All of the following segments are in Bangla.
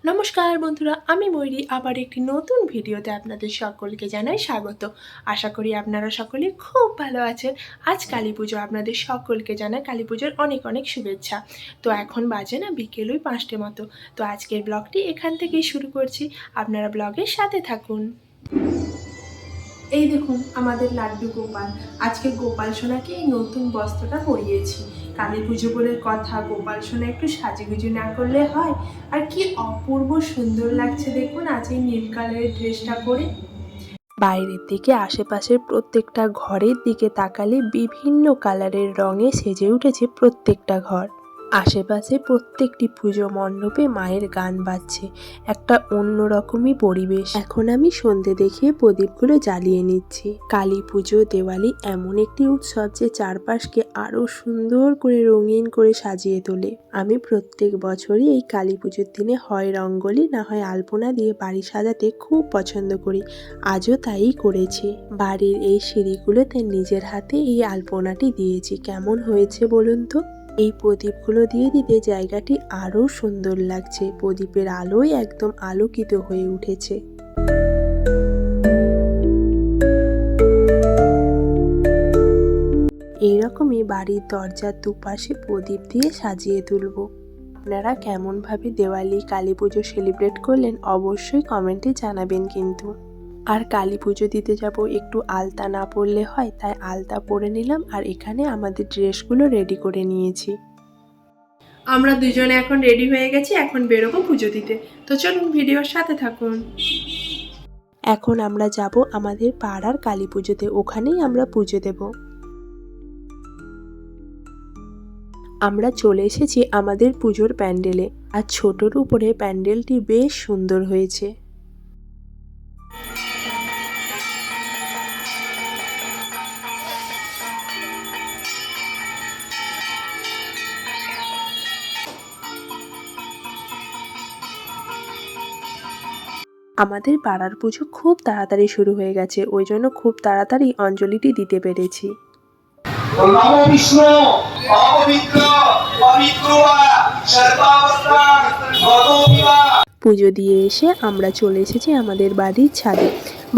নমস্কার বন্ধুরা, আমি ময়ূরী আবার একটি নতুন ভিডিওতে আপনাদের সকলকে জানাই স্বাগত। আশা করি আপনারা সকলে খুব ভালো আছেন। আজ কালী পুজো, আপনাদের সকলকে জানাই কালী পুজোর অনেক অনেক শুভেচ্ছা। তো এখন বাজে না বিকেল ওই 5টে মতো। তো আজকের ব্লগটি এখান থেকেই শুরু করছি, আপনারা ব্লগের সাথে থাকুন। এই দেখুন আমাদের লাড্ডু গোপাল। আজকে গোপাল সোনাকে এই নতুন বস্ত্রটা পরিয়েছি। কালী পুজো বলে কথা, গোপাল সোনা একটু সাজুগুজু না করলে হয়? আর কি অপূর্ব সুন্দর লাগছে দেখুন আজ এই নীল কালারের ড্রেসটা পরে। বাইরের দিকে আশেপাশের প্রত্যেকটা ঘরের দিকে তাকালে বিভিন্ন কালারের রঙে সেজে উঠেছে প্রত্যেকটা ঘর। আশেপাশে প্রত্যেকটি পুজো মণ্ডপে মায়ের গান বাজছে, একটা অন্যরকমই পরিবেশ। এখন আমি সন্ধে দেখিয়ে প্রদীপগুলো জ্বালিয়ে নিচ্ছি। কালী পুজো, দেওয়ালি এমন একটি উৎসব যে চারপাশকে আরো সুন্দর করে রঙিন করে সাজিয়ে তোলে। আমি প্রত্যেক বছরই এই কালী পুজোর দিনে হয় রঙ্গোলি না হয় আলপনা দিয়ে বাড়ি সাজাতে খুব পছন্দ করি। আজও তাই করেছি। বাড়ির এই সিঁড়িগুলোতে নিজের হাতে এই আলপনাটি দিয়েছি। কেমন হয়েছে বলুন তো? এই প্রদীপগুলো দিয়ে দিতে জায়গাটি আরো সুন্দর লাগছে। প্রদীপের আলোয় একদম আলোকিত হয়ে উঠেছে। এইরকমই বাড়ির দরজার দুপাশে প্রদীপ দিয়ে সাজিয়ে তুলব। আপনারা কেমনভাবে দেওয়ালি, কালী পুজো সেলিব্রেট করলেন অবশ্যই কমেন্টে জানাবেন কিন্তু। আর কালী পুজো দিতে যাব, একটু আলতা না পরলে হয়, তাই আলতা পরে নিলাম। আর এখানে আমাদের ড্রেসগুলো রেডি করে নিয়েছি। আমরা দুজনে এখন রেডি হয়ে গেছি, এখন বেরোবো পুজো দিতে। তো চলুন ভিডিওর সাথে থাকুন। এখন আমরা যাব আমাদের পাড়ার কালী পুজোতে, ওখানেই আমরা পুজো দেব। আমরা চলে এসেছি আমাদের পুজোর প্যান্ডেলে। আর ছোটর উপরে প্যান্ডেলটি বেশ সুন্দর হয়েছে। আমাদের পাড়ার পুজো খুব তাড়াতাড়ি শুরু হয়ে গেছে, ওই জন্য খুব তাড়াতাড়ি অঞ্জলিটি দিতে পেরেছি। পুজো দিয়ে এসে আমরা চলে এসেছি আমাদের বাড়ির ছাদে।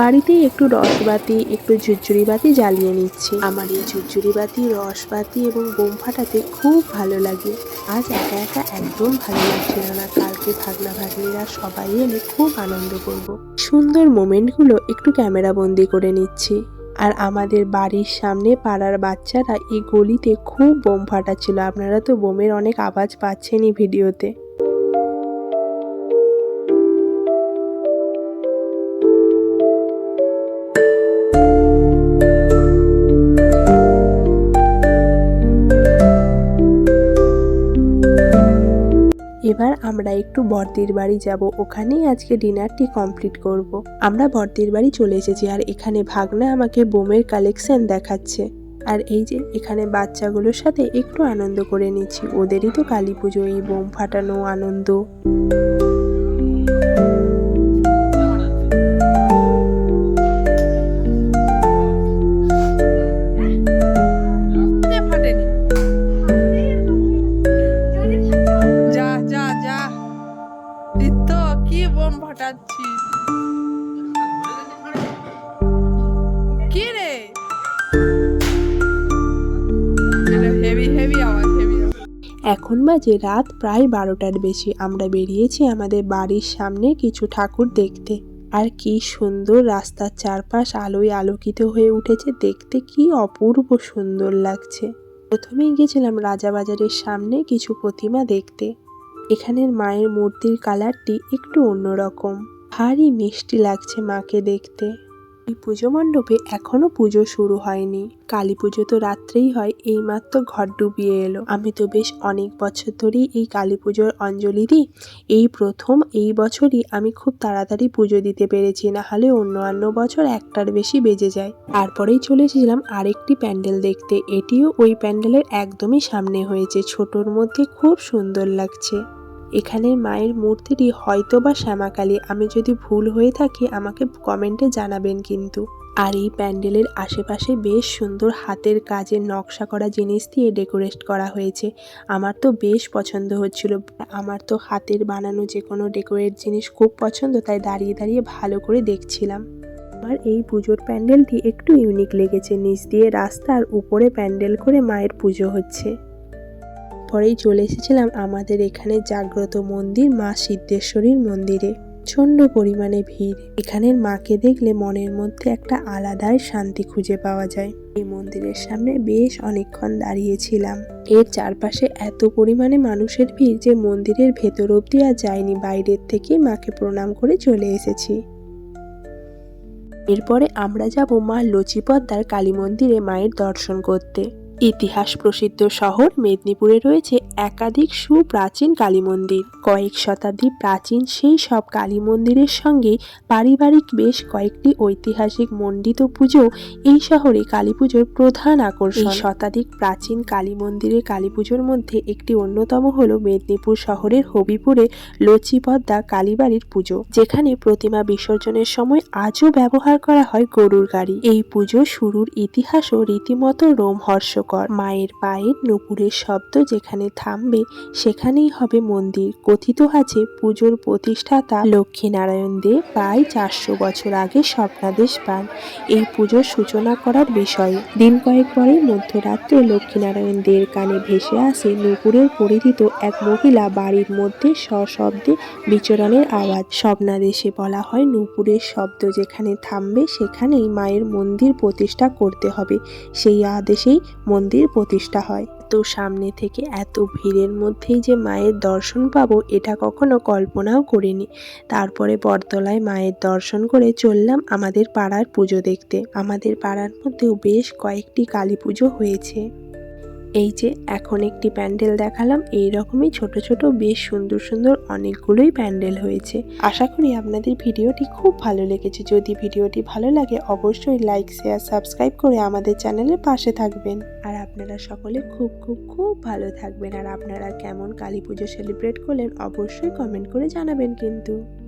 বাড়িতেই একটু রসবাতি, একটু ঝুরঝুরি বাতি জ্বালিয়ে নিচ্ছি। আমার এই ঝুরঝুরি বাতি, রসবাতি এবং বোম ফাটাতে খুব ভালো লাগে। আজ একা একা একদম ভালো লাগছিল না। কালকে ভাগনা ভাগ্নিরা সবাই এলে খুব আনন্দ করব। সুন্দর মোমেন্টগুলো একটু ক্যামেরা বন্দি করে নিচ্ছি। আর আমাদের বাড়ির সামনে পাড়ার বাচ্চারা এই গলিতে খুব বোম ফাটাচ্ছিল। আপনারা তো বোমের অনেক আওয়াজ পাচ্ছেনই ভিডিওতে। এবার আমরা একটু বড়দির বাড়ি যাব, ওখানেই আজকে ডিনারটি কমপ্লিট করব। আমরা বড়দির বাড়ি চলে এসেছি। আর এখানে ভাগনা আমাকে বোমের কালেকশন দেখাচ্ছে। আর এই যে এখানে বাচ্চাগুলোর সাথে একটু আনন্দ করে নিচ্ছি। ওদেরই তো কালী পুজো, এই বোম ফাটানো আনন্দ। কি বোম ফাটাচ্ছিস? কি রে? হেভি হেভি আওয়াজ, হেভি আওয়াজ। এখন বাজে রাত প্রায় 12টার বেশি। আমরা বেরিয়েছি আমাদের বাড়ির সামনে কিছু ঠাকুর দেখতে। আর কি সুন্দর রাস্তার চারপাশ আলোয় আলোকিত হয়ে উঠেছে, দেখতে কি অপূর্ব সুন্দর লাগছে। প্রথমেই গেছিলাম রাজাবাজারের সামনে কিছু প্রতিমা দেখতে। এখানের মায়ের মূর্তির কালারটি একটু অন্যরকম, ভারী মিষ্টি লাগছে মাকে দেখতে। এই পুজো মণ্ডপে এখনো পুজো শুরু হয়নি। কালী পুজো তো রাত্রেই হয়, এইমাত্র ঘর ডুবিয়ে এলো। আমি তো বেশ অনেক বছর ধরেই এই কালী পুজোর অঞ্জলি দিই। এই প্রথম এই বছরই আমি খুব তাড়াতাড়ি পুজো দিতে পেরেছি, না হলে অন্য বছর 1টার বেশি বেজে যায়। তারপরেই চলে এসেছিলাম আরেকটি প্যান্ডেল দেখতে। এটিও ওই প্যান্ডেলের একদমই সামনে হয়েছে, ছোটর মধ্যে খুব সুন্দর লাগছে। এখানে মায়ের মূর্তিটি হয়তো বা শ্যামাকালী, আমি যদি ভুল হয়ে থাকি আমাকে কমেন্টে জানাবেন কিন্তু। আর এই প্যান্ডেলের আশেপাশে বেশ সুন্দর হাতের কাজের নকশা করা জিনিস দিয়ে ডেকোরেট করা হয়েছে। আমার তো বেশ পছন্দ হচ্ছিল। আমার তো হাতের বানানো যে কোনো ডেকোরেট জিনিস খুব পছন্দ, তাই দাঁড়িয়ে দাঁড়িয়ে ভালো করে দেখছিলাম। আমার এই পুজোর প্যান্ডেলটি একটু ইউনিক লেগেছে। নিচ দিয়ে রাস্তার উপরে প্যান্ডেল করে মায়ের পুজো হচ্ছে। পরেই চলে এসেছিলাম আমাদের এখানে জাগ্রত মন্দির মা সিদ্ধেশ্বরীর মন্দিরে। প্রচণ্ড পরিমাণে ভিড়। এখানের মাকে দেখলে মনের মধ্যে একটা আলাদাই শান্তি খুঁজে পাওয়া যায়। এই মন্দিরের সামনে বেশ অনেকক্ষণ দাঁড়িয়েছিলাম। এর চারপাশে এত পরিমাণে মানুষের ভিড় যে মন্দিরের ভেতর অবধি আর যায়নি, বাইরের থেকেই মাকে প্রণাম করে চলে এসেছি। এরপরে আমরা যাব মা লচিপদ্দার কালী মন্দিরে মায়ের দর্শন করতে। ইতিহাস প্রসিদ্ধ শহর মেদিনীপুরে রয়েছে একাধিক সুপ্রাচীন কালী মন্দির। কয়েক শতাব্দী প্রাচীন সেই সব কালী মন্দিরের সঙ্গে পারিবারিক বেশ কয়েকটি ঐতিহাসিক মণ্ডিত পুজো এই শহরে কালী পুজোর প্রধান আকর্ষণ। শতাধিক প্রাচীন কালী মন্দিরের কালী পুজোর মধ্যে একটি অন্যতম হল মেদিনীপুর শহরের হবিপুরে লচিপদ্দা কালীবাড়ির পুজো, যেখানে প্রতিমা বিসর্জনের সময় আজও ব্যবহার করা হয় গরুর গাড়ি। এই পুজো শুরুর ইতিহাসও রীতিমতো রোমহর্ষক। মায়ের পায়ের নূপুরের শব্দ যেখানে থামবে সেখানেই হবে মন্দির। কথিত আছে পুজোর প্রতিষ্ঠাতা লক্ষ্মীনারায়ণ দে প্রায় 400 বছর আগে স্বপ্নাদেশ পান এই পুজোর সূচনা করার বিষয়ে। দিন কয়েক পরে মধ্যরাত্রে লক্ষ্মীনারায়ণ দের কানে ভেসে আসে নূপুরের পরিহিত এক মহিলা বাড়ির মধ্যে সশব্দে বিচরণের আওয়াজ। স্বপ্নাদেশে বলা হয় নূপুরের শব্দ যেখানে থামবে সেখানেই মায়ের মন্দির প্রতিষ্ঠা করতে হবে। সেই আদেশেই মন্দির প্রতিষ্ঠা হয়। তো সামনে থেকে এত ভিড়ের মধ্যেই যে মায়ের দর্শন পাবো এটা কখনো কল্পনাও করিনি। তারপরে বটতলায় মায়ের দর্শন করে চললাম আমাদের পাড়ার পুজো দেখতে। আমাদের পাড়ার মধ্যেও বেশ কয়েকটি কালী পুজো হয়েছে। এই যে এখন একটি প্যান্ডেল দেখালাম, এই রকমই ছোট ছোট বেশ সুন্দর সুন্দর অনেকগুলোই প্যান্ডেল হয়েছে। আশা করি আপনাদের ভিডিওটি খুব ভালো লেগেছে। যদি ভিডিওটি ভালো লাগে অবশ্যই লাইক, শেয়ার, সাবস্ক্রাইব করে আমাদের চ্যানেলের পাশে থাকবেন। আর আপনারা সকলে খুব খুব খুব ভালো থাকবেন। আর আপনারা কেমন কালী পুজো সেলিব্রেট করলেন অবশ্যই কমেন্ট করে জানাবেন কিন্তু।